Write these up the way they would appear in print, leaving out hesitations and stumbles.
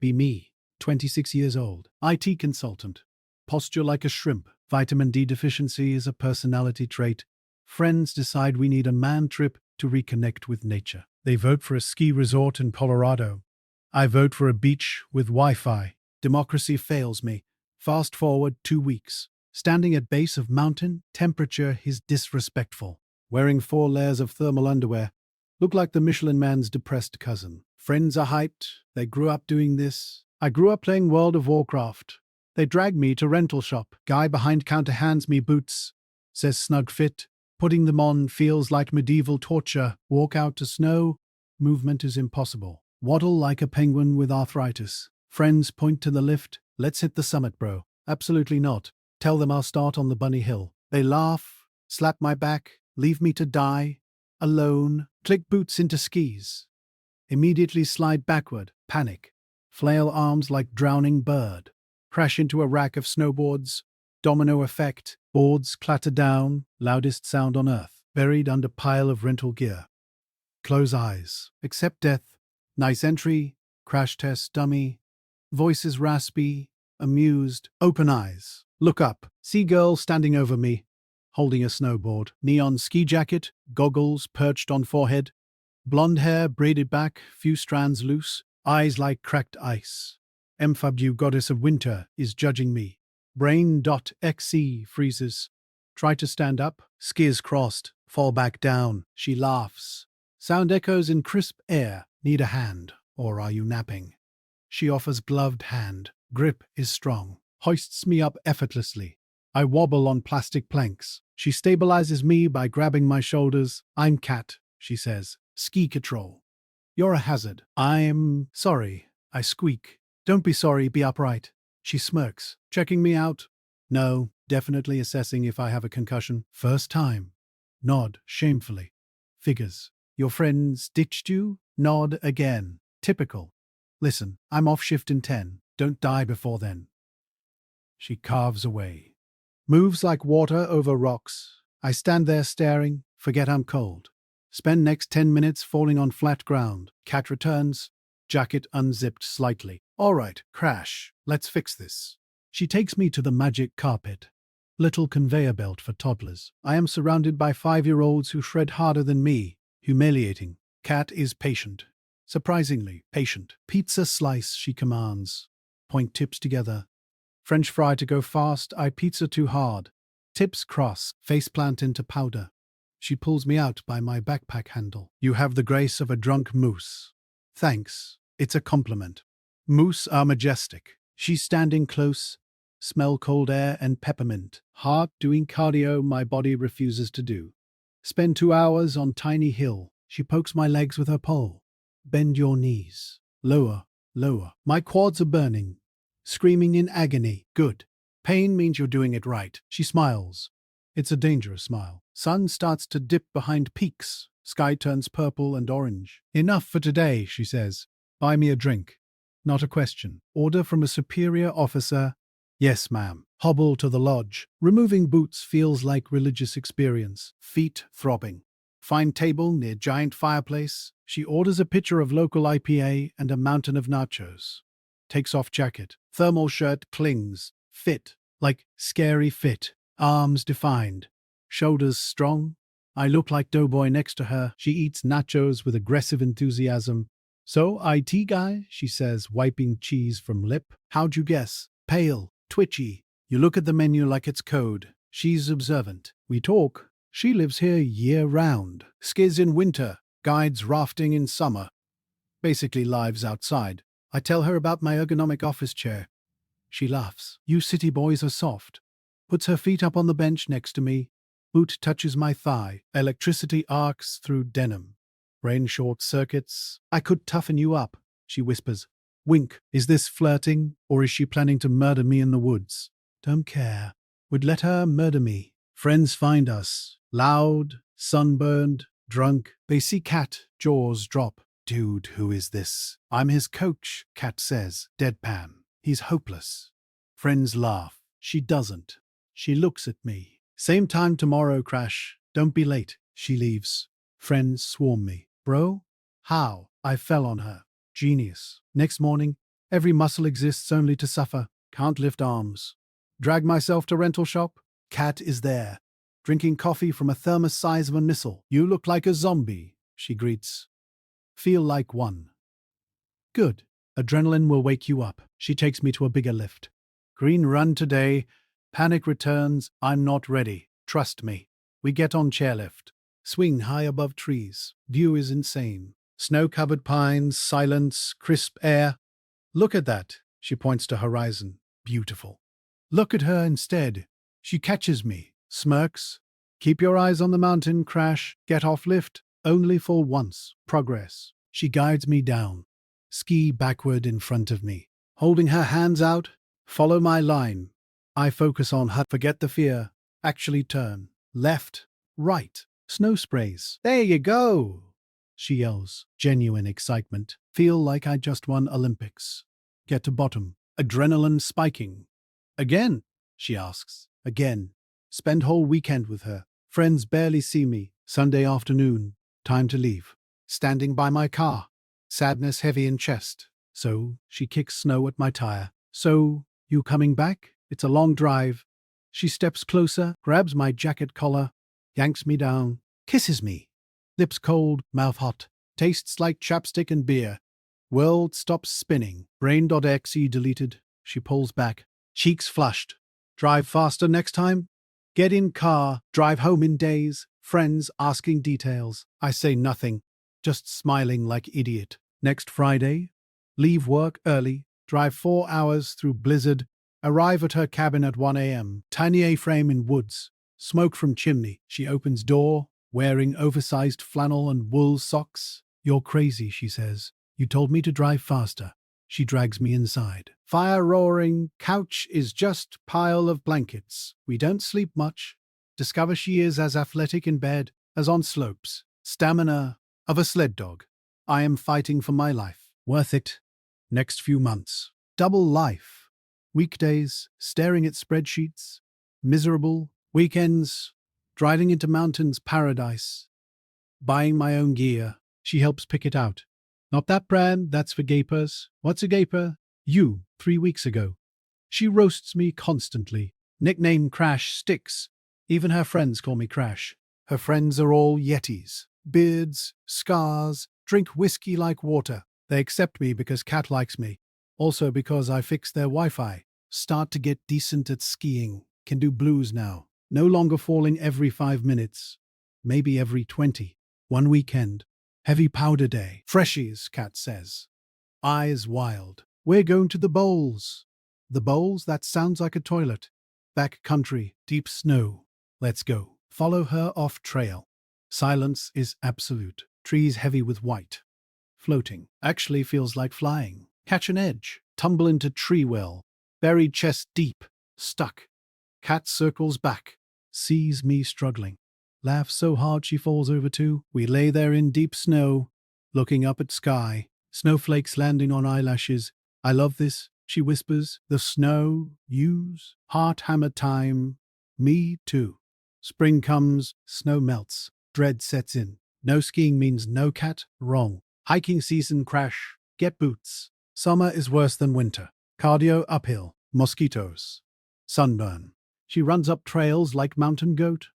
Be me, 26 years old, IT consultant. Posture like a shrimp. Vitamin D deficiency is a personality trait. Friends decide we need a man trip to reconnect with nature. They vote for a ski resort in Colorado. I vote for a beach with Wi-Fi. Democracy fails me. Fast forward 2 weeks. Standing at base of mountain, temperature is disrespectful. Wearing 4 layers of thermal underwear. Look like the Michelin man's depressed cousin. Friends are hyped. They grew up doing this. I grew up playing World of Warcraft. They drag me to rental shop. Guy behind counter hands me boots. Says snug fit. Putting them on feels like medieval torture. Walk out to snow. Movement is impossible. Waddle like a penguin with arthritis. Friends point to the lift. Let's hit the summit, bro. Absolutely not. Tell them I'll start on the bunny hill. They laugh, slap my back, leave me to die. Alone. Click boots into skis. Immediately slide backward. Panic. Flail arms like drowning bird. Crash into a rack of snowboards. Domino effect. Boards clatter down. Loudest sound on earth. Buried under pile of rental gear. Close eyes. Accept death. Nice entry. Crash test dummy. Voices raspy. Amused. Open eyes. Look up. See girl standing over me. Holding a snowboard. Neon ski jacket. Goggles perched on forehead. Blonde hair braided back. Few strands loose. Eyes like cracked ice. Emphabu goddess of winter is judging me. Brain.exe freezes. Try to stand up. Skis crossed. Fall back down. She laughs. Sound echoes in crisp air. Need a hand. Or are you napping? She offers gloved hand. Grip is strong. Hoists me up effortlessly. I wobble on plastic planks. She stabilizes me by grabbing my shoulders. I'm Cat, she says. Ski control. You're a hazard. I'm sorry. I squeak. Don't be sorry, be upright. She smirks. Checking me out? No. Definitely assessing if I have a concussion. First time. Nod, shamefully. Figures. Your friends ditched you? Nod again. Typical. Listen, I'm off shift in 10. Don't die before then. She carves away. Moves like water over rocks. I stand there staring, forget I'm cold. Spend next 10 minutes falling on flat ground. Cat returns, jacket unzipped slightly. All right, crash. Let's fix this. She takes me to the magic carpet. Little conveyor belt for toddlers. I am surrounded by 5-year-olds who shred harder than me. Humiliating. Cat is patient. Surprisingly patient. Pizza slice, she commands. Point tips together. French fry to go fast, I pizza too hard. Tips cross, faceplant into powder. She pulls me out by my backpack handle. You have the grace of a drunk moose. Thanks, it's a compliment. Moose are majestic. She's standing close. Smell cold air and peppermint. Heart doing cardio my body refuses to do. Spend 2 hours on tiny hill. She pokes my legs with her pole. Bend your knees. Lower, lower. My quads are burning. Screaming in agony. Good. Pain means you're doing it right. She smiles. It's a dangerous smile. Sun starts to dip behind peaks. Sky turns purple and orange. Enough for today, she says. Buy me a drink. Not a question. Order from a superior officer. Yes, ma'am. Hobble to the lodge. Removing boots feels like religious experience. Feet throbbing. Find table near giant fireplace. She orders a pitcher of local IPA and a mountain of nachos. Takes off jacket. Thermal shirt clings. Fit. Like scary fit. Arms defined. Shoulders strong. I look like doughboy next to her. She eats nachos with aggressive enthusiasm. So, IT guy, she says, wiping cheese from lip. How'd you guess? Pale. Twitchy. You look at the menu like it's code. She's observant. We talk. She lives here year-round. Skis in winter. Guides rafting in summer. Basically lives outside. I tell her about my ergonomic office chair. She laughs. You city boys are soft. Puts her feet up on the bench next to me. Boot touches my thigh. Electricity arcs through denim. Brain short circuits. I could toughen you up, she whispers. Wink. Is this flirting, or is she planning to murder me in the woods? Don't care. Would let her murder me. Friends find us. Loud, sunburned, drunk. They see Cat, jaws drop. Dude, who is this? I'm his coach, Cat says, deadpan. He's hopeless. Friends laugh. She doesn't. She looks at me. Same time tomorrow, Crash. Don't be late. She leaves. Friends swarm me. Bro? How? I fell on her. Genius. Next morning, Every muscle exists only to suffer. Can't lift arms. Drag myself to rental shop. Cat is there, drinking coffee from a thermos size of a missile. You look like a zombie, she greets. Feel like one. Good. Adrenaline will wake you up. She takes me to a bigger lift. Green run today. Panic returns. I'm not ready. Trust me. We get on chairlift. Swing high above trees. View is insane. Snow-covered pines, silence, crisp air. Look at that. She points to horizon. Beautiful. Look at her instead. She catches me. Smirks. Keep your eyes on the mountain. Crash. Get off lift. Only fall once. Progress. She guides me down. Ski backward in front of me. Holding her hands out. Follow my line. I focus on her. Forget the fear. Actually turn. Left. Right. Snow sprays. There you go. She yells. Genuine excitement. Feel like I just won Olympics. Get to bottom. Adrenaline spiking. Again? She asks. Again. Spend whole weekend with her. Friends barely see me. Sunday afternoon. Time to leave. Standing by my car. Sadness heavy in chest. So, she kicks snow at my tire. So, you coming back? It's a long drive. She steps closer, grabs my jacket collar, yanks me down, kisses me. Lips cold, mouth hot. Tastes like chapstick and beer. World stops spinning. Brain.exe deleted. She pulls back. Cheeks flushed. Drive faster next time? Get in car. Drive home in days. Friends asking details. I say nothing. Just smiling like idiot. Next Friday, leave work early, drive 4 hours through blizzard, arrive at her cabin at 1 a.m. Tiny A-frame in woods, smoke from chimney. She opens door, wearing oversized flannel and wool socks. You're crazy, she says. You told me to drive faster. She drags me inside. Fire roaring, couch is just pile of blankets. We don't sleep much. Discover she is as athletic in bed as on slopes. Stamina of a sled dog. I am fighting for my life. Worth it. Next few months. Double life. Weekdays, staring at spreadsheets. Miserable. Weekends, driving into mountains paradise. Buying my own gear. She helps pick it out. Not that brand, that's for gapers. What's a gaper? You, 3 weeks ago. She roasts me constantly. Nickname Crash sticks. Even her friends call me Crash. Her friends are all Yetis. Beards, scars, drink whiskey like water. They accept me because Cat likes me. Also because I fixed their Wi-Fi. Start to get decent at skiing. Can do blues now. No longer falling every 5 minutes. Maybe every 20. One weekend. Heavy powder day. Freshies, Cat says. Eyes wild. We're going to the bowls. The bowls? That sounds like a toilet. Back country. Deep snow. Let's go. Follow her off trail. Silence is absolute. Trees heavy with white. Floating. Actually feels like flying. Catch an edge. Tumble into tree well. Buried chest deep. Stuck. Cat circles back. Sees me struggling. Laughs so hard she falls over too. We lay there in deep snow, looking up at sky. Snowflakes landing on eyelashes. I love this, she whispers. The snow, use, heart hammer time. Me too. Spring comes, snow melts. Dread sets in. No skiing means no Cat? Wrong. Hiking season crash. Get boots. Summer is worse than winter. Cardio uphill. Mosquitoes. Sunburn. She runs up trails like mountain goat.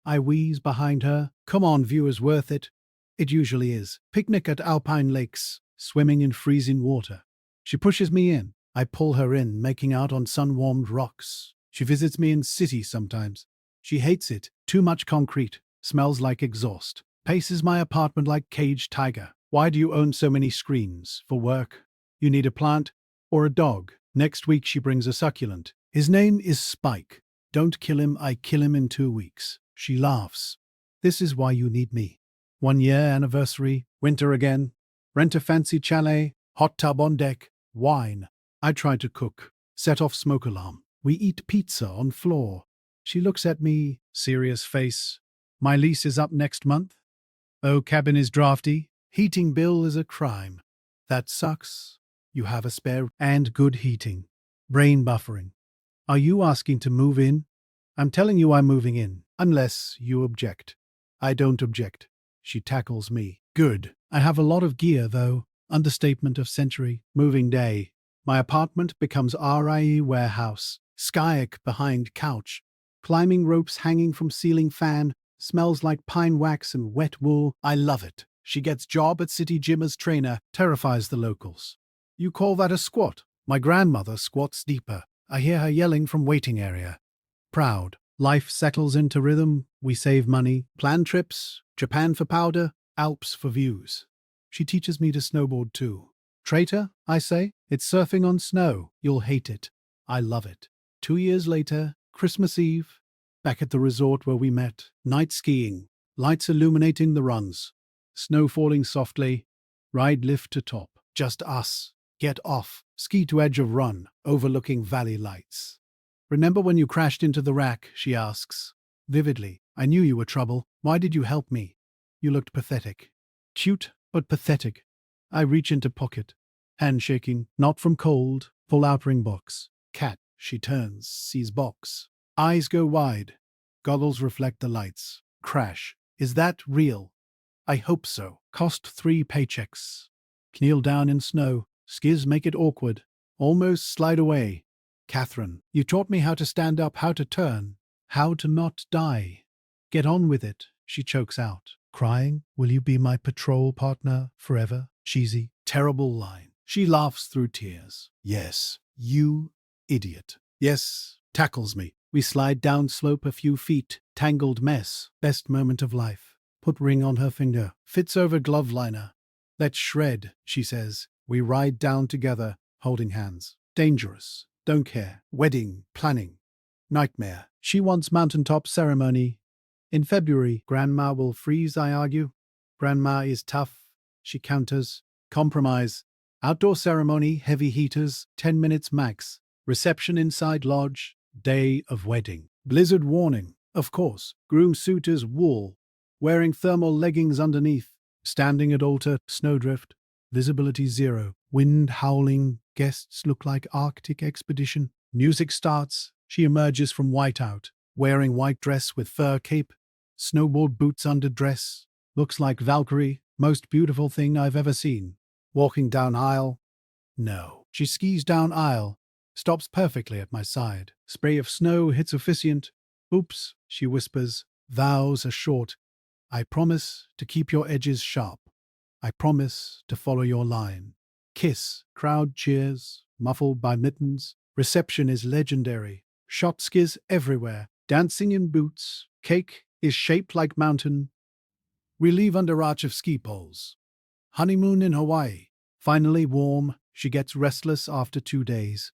I wheeze behind her. Come on, viewers, worth it. It usually is. Picnic at alpine lakes. Swimming in freezing water. She pushes me in. I pull her in, making out on sun-warmed rocks. She visits me in city sometimes. She hates it. Too much concrete. Smells like exhaust. Paces my apartment like caged tiger. Why do you own so many screens? For work? You need a plant? Or a dog? Next week she brings a succulent. His name is Spike. Don't kill him, I kill him in 2 weeks. She laughs. This is why you need me. 1 year anniversary, winter again. Rent a fancy chalet, hot tub on deck, wine. I try to cook. Set off smoke alarm. We eat pizza on floor. She looks at me, serious face. My lease is up next month. Oh, cabin is drafty. Heating bill is a crime. That sucks. You have a spare and good heating. Brain buffering. Are you asking to move in? I'm telling you I'm moving in, unless you object. I don't object. She tackles me. Good. I have a lot of gear, though. Understatement of century. Moving day. My apartment becomes RIE warehouse. Skyac behind couch. Climbing ropes hanging from ceiling fan. Smells like pine wax and wet wool. I love it. She gets job at city gym as trainer. Terrifies the locals. You call that a squat? My grandmother squats deeper. I hear her yelling from waiting area. Proud. Life settles into rhythm. We save money. Plan trips. Japan for powder. Alps for views. She teaches me to snowboard too. Traitor, I say, it's surfing on snow. You'll hate it. I love it. 2 years later, Christmas Eve, back at the resort where we met. Night skiing. Lights illuminating the runs. Snow falling softly. Ride lift to top. Just us. Get off. Ski to edge of run. Overlooking valley lights. Remember when you crashed into the rack, she asks. Vividly. I knew you were trouble. Why did you help me? You looked pathetic. Cute, but pathetic. I reach into pocket. Hand shaking, not from cold, pull out ring box. Cat, she turns, sees box. Eyes go wide. Goggles reflect the lights. Crash. Is that real? I hope so. Cost 3 paychecks. Kneel down in snow. Skis make it awkward. Almost slide away. Catherine, you taught me how to stand up, how to turn, how to not die. Get on with it, she chokes out. Crying, will you be my patrol partner forever? Cheesy, terrible line. She laughs through tears. Yes, you idiot. Yes, tackles me. We slide down slope a few feet. Tangled mess. Best moment of life. Put ring on her finger. Fits over glove liner. Let's shred, she says. We ride down together, holding hands. Dangerous. Don't care. Wedding. Planning. Nightmare. She wants mountaintop ceremony. In February, Grandma will freeze, I argue. Grandma is tough. She counters. Compromise. Outdoor ceremony, heavy heaters, 10 minutes max. Reception inside lodge. Day of wedding. Blizzard warning. Of course. Groom suit is wool. Wearing thermal leggings underneath. Standing at altar. Snowdrift. Visibility 0. Wind howling. Guests look like Arctic expedition. Music starts. She emerges from whiteout. Wearing white dress with fur cape. Snowboard boots under dress. Looks like Valkyrie. Most beautiful thing I've ever seen. Walking down aisle. No. She skis down aisle. Stops perfectly at my side. Spray of snow hits officiant. Oops, she whispers. Vows are short. I promise to keep your edges sharp. I promise to follow your line. Kiss. Crowd cheers. Muffled by mittens. Reception is legendary. Shot skis everywhere. Dancing in boots. Cake is shaped like mountain. We leave under arch of ski poles. Honeymoon in Hawaii. Finally warm. She gets restless after 2 days.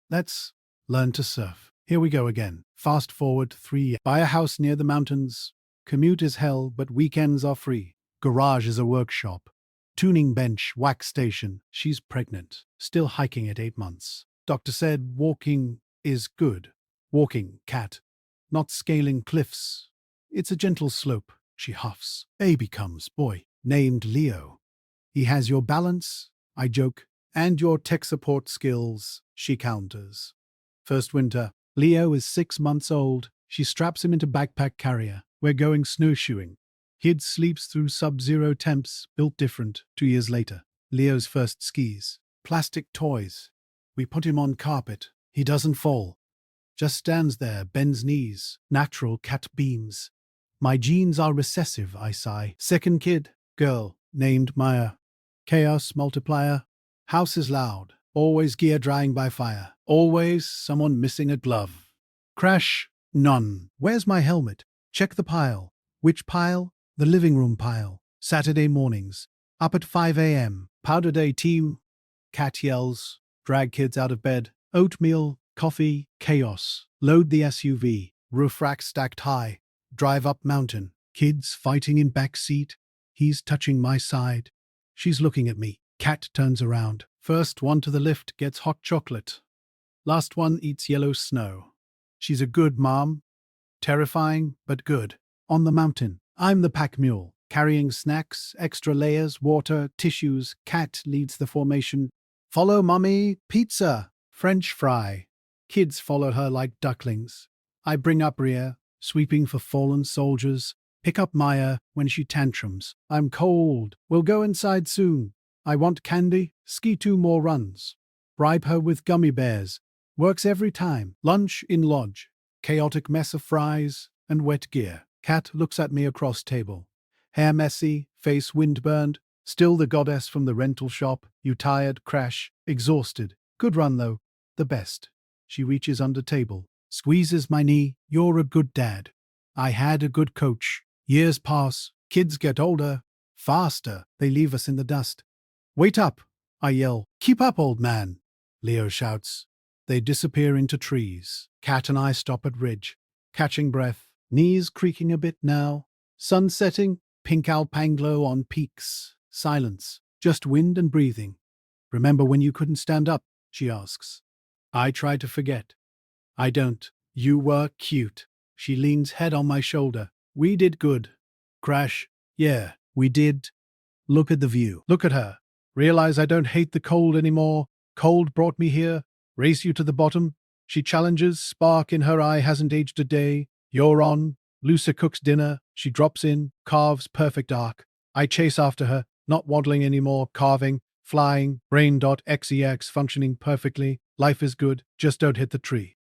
Let's learn to surf. Here we go again. Fast forward 3 years. Buy a house near the mountains. Commute is hell, but weekends are free. Garage is a workshop. Tuning bench, wax station. She's pregnant. Still hiking at 8 months. Doctor said walking is good. Walking, cat. Not scaling cliffs. It's a gentle slope. She huffs. Baby comes, boy. Named Leo. He has your balance, I joke, and your tech support skills, she counters. First winter. Leo is 6 months old. She straps him into backpack carrier. We're going snowshoeing. Kid sleeps through sub-zero temps, built different, 2 years later. Leo's first skis. Plastic toys. We put him on carpet. He doesn't fall. Just stands there, bends knees. Natural cat beams. My genes are recessive, I sigh. Second kid. Girl. Named Maya. Chaos multiplier. House is loud. Always gear drying by fire. Always someone missing a glove. Crash. None. Where's my helmet? Check the pile. Which pile? The living room pile. Saturday mornings. Up at 5 a.m. Powder day team. Cat yells. Drag kids out of bed. Oatmeal. Coffee. Chaos. Load the SUV. Roof rack stacked high. Drive up mountain. Kids fighting in back seat. He's touching my side. She's looking at me. Cat turns around. First one to the lift gets hot chocolate. Last one eats yellow snow. She's a good mom. Terrifying, but good. On the mountain. I'm the pack mule. Carrying snacks, extra layers, water, tissues. Cat leads the formation. Follow mommy. Pizza. French fry. Kids follow her like ducklings. I bring up rear. Sweeping for fallen soldiers. Pick up Maya when she tantrums. I'm cold. We'll go inside soon. I want candy. Ski 2 more runs. Bribe her with gummy bears. Works every time. Lunch in lodge. Chaotic mess of fries and wet gear. Cat looks at me across table. Hair messy, face windburned. Still the goddess from the rental shop. You tired, crash, exhausted. Good run though. The best. She reaches under table. Squeezes my knee. You're a good dad. I had a good coach. Years pass. Kids get older. Faster. They leave us in the dust. Wait up, I yell. Keep up, old man. Leo shouts. They disappear into trees. Cat and I stop at ridge. Catching breath. Knees creaking a bit now. Sun setting. Pink alpanglow on peaks. Silence. Just wind and breathing. Remember when you couldn't stand up? She asks. I try to forget. I don't. You were cute. She leans head on my shoulder. We did good. Crash. Yeah, we did. Look at the view. Look at her. Realize I don't hate the cold anymore. Cold brought me here. Race you to the bottom. She challenges. Spark in her eye hasn't aged a day. You're on. Lucia cooks dinner. She drops in. Carves perfect arc. I chase after her. Not waddling anymore. Carving. Flying. Brain.xex functioning perfectly. Life is good. Just don't hit the tree.